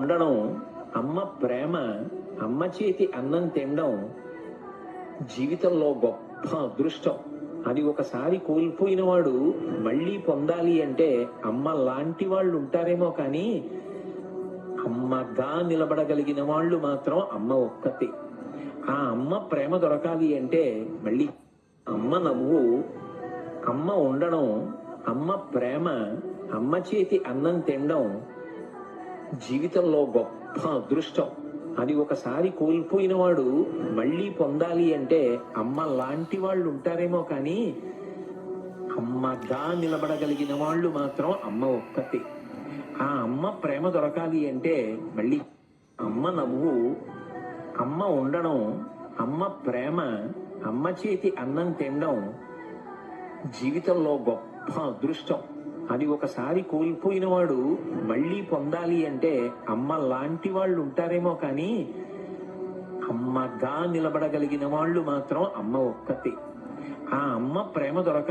ఉండడం, అమ్మ ప్రేమ, అమ్మ చేతి అన్నం తినడం జీవితంలో గొప్ప అదృష్టం. అది ఒకసారి కోల్పోయిన వాడు మళ్ళీ పొందాలి అంటే అమ్మ లాంటి వాళ్ళు ఉంటారేమో కానీ అమ్మగా నిలబడగలిగిన వాళ్ళు మాత్రం అమ్మ ఒక్కతే. ఆ అమ్మ ప్రేమ దొరకాలి అంటే మళ్ళీ అమ్మ నవ్వు, అమ్మ ఉండడం, అమ్మ ప్రేమ, అమ్మ చేతి అన్నం తినడం జీవితంలో గొప్ప అదృష్టం. అది ఒకసారి కోల్పోయిన వాడు మళ్ళీ పొందాలి అంటే అమ్మ లాంటి వాళ్ళు ఉంటారేమో కానీ అమ్మగా నిలబడగలిగిన వాళ్ళు మాత్రం అమ్మ ఒక్కతే. ఆ అమ్మ ప్రేమ దొరకాలి అంటే మళ్ళీ అమ్మ నవ్వు, అమ్మ ఉండడం, అమ్మ ప్రేమ, అమ్మ చేతి అన్నం తినడం జీవితంలో గొప్ప అదృష్టం. అది ఒకసారి కోల్పోయిన వాడు మళ్ళీ పొందాలి అంటే అమ్మ లాంటి వాళ్ళు ఉంటారేమో కానీ అమ్మగా నిలబడగలిగిన వాళ్ళు మాత్రం అమ్మ ఒక్కతే. ఆ అమ్మ ప్రేమ దొరక